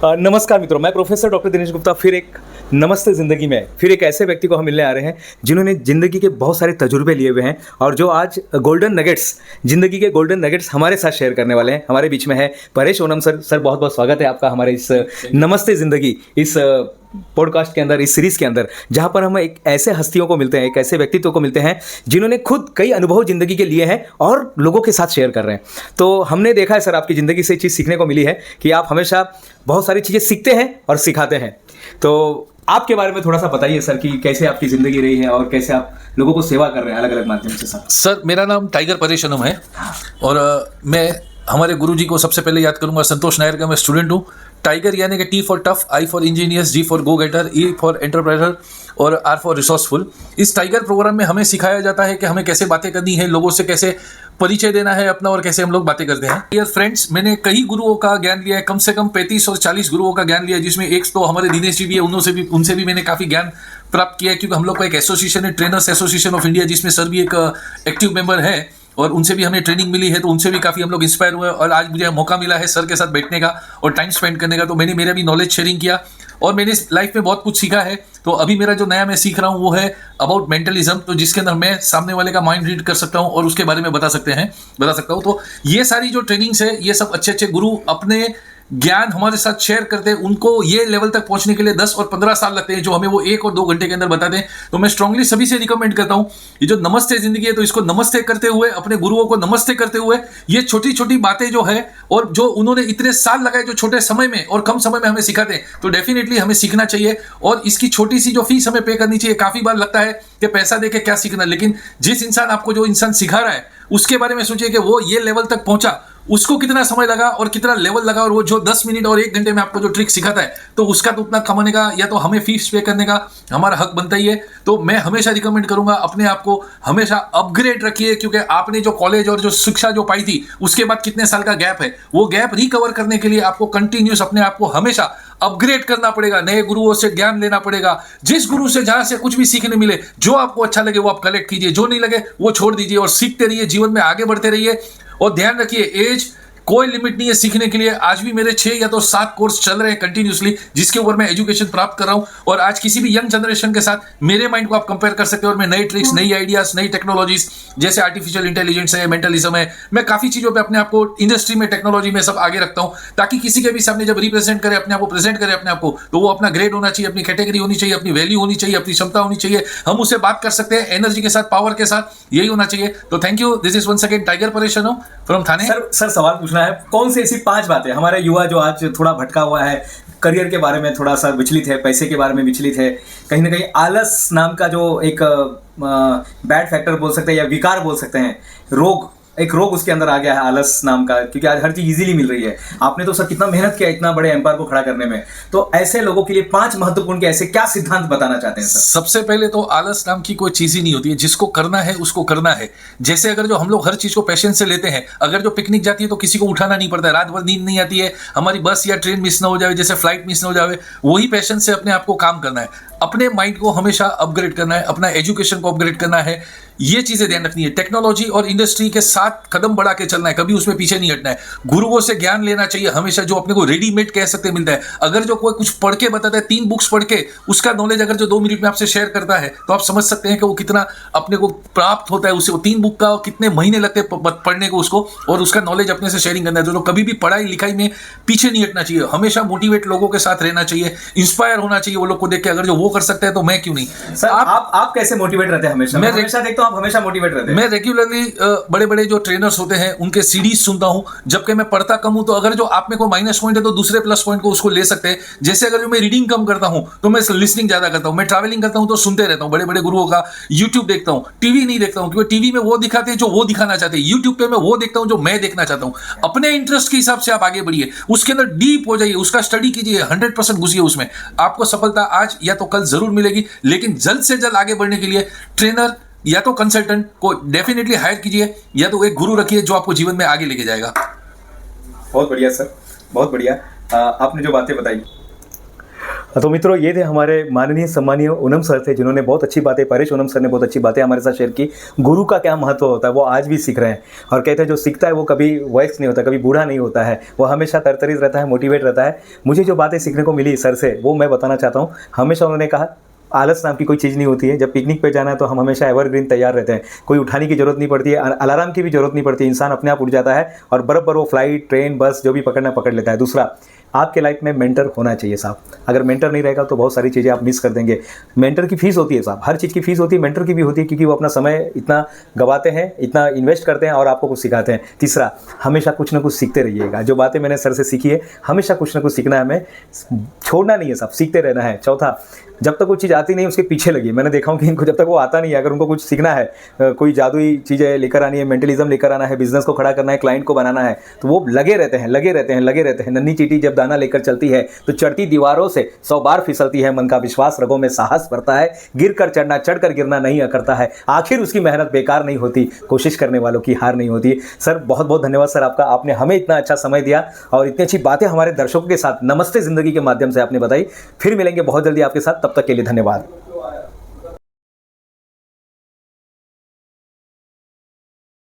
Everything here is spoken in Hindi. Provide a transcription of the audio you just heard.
नमस्कार मित्रों, मैं प्रोफेसर डॉक्टर दिनेश गुप्ता फिर एक नमस्ते ज़िंदगी में फिर एक ऐसे व्यक्ति को हम मिलने आ रहे हैं जिन्होंने ज़िंदगी के बहुत सारे तजुर्बे लिए हुए हैं और जो आज गोल्डन नगेट्स, ज़िंदगी के गोल्डन नगेट्स हमारे साथ शेयर करने वाले हैं। हमारे बीच में है परेश ओनम सर। सर बहुत बहुत स्वागत है आपका हमारे इस नमस्ते ज़िंदगी इस पॉडकास्ट के अंदर, इस सीरीज़ के अंदर, जहाँ पर हम एक ऐसे हस्तियों को मिलते हैं, एक ऐसे व्यक्तित्व को मिलते हैं जिन्होंने खुद कई अनुभव ज़िंदगी के लिए हैं और लोगों के साथ शेयर कर रहे हैं। तो हमने देखा है सर, आपकी ज़िंदगी से एक चीज़ सीखने को मिली है कि आप हमेशा बहुत सारी चीज़ें सीखते हैं और सिखाते हैं। तो आपके बारे में थोड़ा सा बताइए सर कि कैसे आपकी ज़िंदगी रही है और कैसे आप लोगों को सेवा कर रहे हैं अलग अलग माध्यम से। सर मेरा नाम टाइगर परेश ओनम है और मैं हमारे गुरुजी को सबसे पहले याद करूंगा। संतोष नायर का मैं स्टूडेंट हूँ। टाइगर यानी कि T for tough, I for engineers, G for go getter, E for entrepreneur और आर फॉर रिसोर्सफुल। इस टाइगर प्रोग्राम में हमें सिखाया जाता है कि हमें कैसे बातें करनी है, लोगों से कैसे परिचय देना है अपना और कैसे हम लोग बातें करते हैं। डियर फ्रेंड्स, मैंने कई गुरुओं का ज्ञान लिया है, कम से कम 35 और 40 गुरुओं का ज्ञान लिया है, जिसमें एक तो हमारे दिनेश जी भी है, उनसे भी मैंने काफ़ी ज्ञान प्राप्त किया है, क्योंकि हम लोग का एक एसोसिएशन है, ट्रेनर्स एसोसिएशन ऑफ इंडिया, जिसमें सर भी एक एक्टिव मेंबर है और उनसे भी हमें ट्रेनिंग मिली है, तो उनसे भी काफ़ी हम लोग इंस्पायर हुए और आज मुझे मौका मिला है सर के साथ बैठने का और टाइम स्पेंड करने का। तो मैंने मेरा भी नॉलेज शेयरिंग किया और मैंने इस लाइफ में बहुत कुछ सीखा है। तो अभी मेरा जो नया मैं सीख रहा हूँ वो है अबाउट मेंटलिज्म, तो जिसके अंदर मैं सामने वाले का माइंड रीड कर सकता हूँ और उसके बारे में बता सकता हूँ। तो ये सारी जो ट्रेनिंग्स है, ये सब अच्छे अच्छे गुरु अपने ज्ञान हमारे साथ शेयर करते हैं। उनको ये लेवल तक पहुंचने के लिए 10 और 15 साल लगते हैं, जो हमें वो 1 और 2 घंटे के अंदर बताते हैं। तो मैं स्ट्रांगली सभी से रिकमेंड करता हूं, ये जो नमस्ते जिंदगी है, तो इसको नमस्ते करते हुए, अपने गुरुओं को नमस्ते करते हुए, ये छोटी छोटी बातें जो है और जो उन्होंने इतने साल लगाए, जो छोटे समय में और कम समय में हमें सिखाते हैं, तो डेफिनेटली हमें सीखना चाहिए। और इसकी छोटी सी जो फीस हमें पे करनी चाहिए। काफी बार लगता है कि पैसा देके क्या सीखना, लेकिन जिस इंसान आपको जो इंसान सिखा रहा है उसके बारे में सोचिए कि वो ये लेवल तक पहुंचा, उसको कितना समय लगा और कितना लेवल लगा, और वो जो 10 मिनट और 1 घंटे में आपको जो ट्रिक सिखाता है, तो उसका तो उतना कमाने का या तो हमें फीस पे करने का हमारा हक बनता ही है। तो मैं हमेशा रिकमेंड करूंगा, अपने आप को हमेशा अपग्रेड रखिए, क्योंकि आपने जो कॉलेज और जो शिक्षा जो पाई थी, उसके बाद कितने साल का गैप है, वो गैप रिकवर करने के लिए आपको कंटिन्यूस अपने आप को हमेशा अपग्रेड करना पड़ेगा, नए गुरुओं से ज्ञान लेना पड़ेगा। जिस गुरु से जहां से कुछ भी सीखने मिले, जो आपको अच्छा लगे वो आप कलेक्ट कीजिए, जो नहीं लगे वो छोड़ दीजिए और सीखते रहिए, जीवन में आगे बढ़ते रहिए। और ध्यान रखिए, एज कोई लिमिट नहीं है सीखने के लिए। आज भी मेरे 6 या तो 7 कोर्स चल रहे हैं कंटिन्यूसली, जिसके ऊपर मैं एजुकेशन प्राप्त कर रहा हूं। और आज किसी भी यंग जनरेशन के साथ मेरे माइंड को आप कंपेयर कर सकते हो और मैं नई ट्रिक्स, नई आइडियाज, नई टेक्नोलॉजीज, जैसे आर्टिफिशियल इंटेलिजेंस है, मेंटलिज्म है, मैं काफी चीजों पे अपने आप को इंडस्ट्री में, टेक्नोलॉजी में सब आगे रखता हूं, ताकि किसी के भी सामने जब रिप्रेजेंट करे अपने आप को, प्रेजेंट करे अपने आप को, तो वो अपना ग्रेड होना चाहिए, अपनी कैटेगरी होनी चाहिए, अपनी वैल्यू होनी चाहिए, अपनी क्षमता होनी चाहिए। हम उससे बात कर सकते हैं एनर्जी के साथ, पावर के साथ, यही होना चाहिए। तो thank you. This is once again tiger Paresh Onam from Thane. Sir सवाल पूछना है, कौन सी ऐसी 5 बातें हमारे युवा जो आज थोड़ा भटका हुआ है, करियर के बारे में थोड़ा सा विचलित है, पैसे के बारे में विचलित है, कहीं ना कहीं आलस नाम का जो एक बैड फैक्टर बोल सकते हैं या विकार बोल सकते हैं, एक रोग उसके अंदर आ गया है आलस नाम का, क्योंकि आज हर चीज़ इजीली मिल रही है। आपने तो सर कितना मेहनत किया इतना बड़े एम्पायर को खड़ा करने में, तो ऐसे लोगों के लिए 5 महत्वपूर्ण के ऐसे क्या सिद्धांत बताना चाहते हैं सर? सबसे पहले तो आलस नाम की कोई चीज ही नहीं होती है। जिसको करना है उसको करना है। जैसे अगर जो हम लोग हर चीज को पैशन से लेते हैं, अगर जो पिकनिक जाती है तो किसी को उठाना नहीं पड़ता है, रात भर नींद नहीं आती है, हमारी बस या ट्रेन मिस ना हो जाए, जैसे फ्लाइट मिस ना हो जाए, वही पैशन से अपने आप को काम करना है। अपने माइंड को हमेशा अपग्रेड करना है, अपना एजुकेशन को अपग्रेड करना है, ये चीजें ध्यान रखनी है। टेक्नोलॉजी और इंडस्ट्री के साथ कदम बढ़ा के चलना है, कभी उसमें पीछे नहीं हटना है। गुरुओं से ज्ञान लेना चाहिए हमेशा, जो अपने को रेडीमेड कह सकते मिलता है। अगर जो कोई कुछ पढ़ के बताता है, 3 बुक्स पढ़ के उसका नॉलेज अगर जो 2 मिनट में आपसे शेयर करता है, तो आप समझ सकते हैं कि वो कितना अपने को प्राप्त होता है उससे। 3 बुक का कितने महीने लगते हैं पढ़ने को उसको, और उसका नॉलेज अपने से शेयरिंग करना है। तो कभी भी पढ़ाई लिखाई में पीछे नहीं हटना चाहिए, हमेशा मोटिवेट लोगों के साथ रहना चाहिए, इंस्पायर होना चाहिए वो लोग को देख के। अगर जो वो कर सकते हैं तो मैं क्यों नहीं। सर आप कैसे मोटिवेट रहते हैं? हमेशा मैं हमेशा देखता हूं आप हमेशा मोटिवेट रहते हैं। मैं रेगुलरली बड़े बड़े जो ट्रेनर्स होते हैं उनके सीरीज सुनता हूं, जबकि मैं पढ़ता कम हूं। तो अगर जो आप में को माइनस पॉइंट है तो दूसरे प्लस पॉइंट को उसको ले सकते हैं। जैसे अगर जो मैं रीडिंग कम करता हूं तो मैं लिसनिंग ज्यादा करता हूं, मैं ट्रैवलिंग करता हूं तो सुनते रहता हूं बड़े बड़े गुरुओं का, यूट्यूब देखता हूं, टीवी नहीं देखता हूं, क्योंकि टीवी में वो दिखाते हैं जो वो दिखाना चाहते हैं, यूट्यूब पे मैं वो देखता हूं जो मैं देखना चाहता हूं। अपने इंटरेस्ट के हिसाब से आप आगे बढ़िए, उसके अंदर डीप हो जाइए, उसका स्टडी कीजिए, 100% घुसिए उसमें। आपको सफलता आज या तो कल जरूर मिलेगी, लेकिन जल्द से जल्द आगे बढ़ने के लिए ट्रेनर या तो कंसल्टेंट को डेफिनेटली हायर कीजिए, या तो एक गुरु रखिए जो आपको जीवन में आगे लेके जाएगा। बहुत बढ़िया सर, बहुत बढ़िया। आपने जो बातें बताई, तो मित्रों, ये थे हमारे माननीय सम्मानीय ओनम सर थे, जिन्होंने बहुत अच्छी बातें, परेश ओनम सर ने बहुत अच्छी बातें हमारे साथ शेयर की। गुरु का क्या महत्व होता है वो आज भी सीख रहे हैं, और कहते हैं जो सीखता है वो कभी वयस्क नहीं होता, कभी बूढ़ा नहीं होता है, वो हमेशा तरतरीत रहता है, मोटिवेट रहता है। मुझे जो बातें सीखने को मिली सर से वो मैं बताना चाहता हूँ। हमेशा उन्होंने कहा आलस नाम की कोई चीज़ नहीं होती है। जब पिकनिक पे जाना है तो हम हमेशा एवरग्रीन तैयार रहते हैं, कोई उठाने की जरूरत नहीं पड़ती है, अलार्म की भी जरूरत नहीं पड़ती, इंसान अपने आप उठ जाता है और बराबर वो फ्लाइट, ट्रेन, बस जो भी पकड़ना पकड़ लेता है। दूसरा, आपके लाइफ में मेंटर होना चाहिए साहब। अगर मेंटर नहीं रहेगा तो बहुत सारी चीज़ें आप मिस कर देंगे। मेंटर की फीस होती है साहब, हर चीज़ की फीस होती है, मेंटर की भी होती है, क्योंकि वो अपना समय इतना गवाते हैं, इतना इन्वेस्ट करते हैं और आपको कुछ सिखाते हैं। तीसरा, हमेशा कुछ ना कुछ सीखते रहिएगा। जो बातें मैंने सर से सीखी है, हमेशा कुछ ना कुछ सीखना है, हमें छोड़ना नहीं है साहब, सीखते रहना है। चौथा, जब तक वो चीज़ आती नहीं उसके पीछे लगी। मैंने देखा हूँ कि इनको जब तक वो आता नहीं है, अगर उनको कुछ सीखना है, कोई जादुई चीज़ें लेकर आनी है, मेंटलिज्म लेकर आना है, बिजनेस को खड़ा करना है, क्लाइंट को बनाना है, तो वो लगे रहते हैं, लगे रहते हैं, लगे रहते हैं। नन्ही चींटी जब दाना लेकर चलती है तो चढ़ती दीवारों से 100 बार फिसलती है, मन का विश्वास रगों में साहस बढ़ता है, गिर कर चढ़ना, चढ़ कर गिरना नहीं करता है, आखिर उसकी मेहनत बेकार नहीं होती, कोशिश करने वालों की हार नहीं होती। सर बहुत बहुत धन्यवाद सर आपका, आपने हमें इतना अच्छा समय दिया और इतनी अच्छी बातें हमारे दर्शकों के साथ नमस्ते जिंदगी के माध्यम से आपने बताई। फिर मिलेंगे बहुत जल्दी आपके साथ, तब तक के लिए धन्यवाद।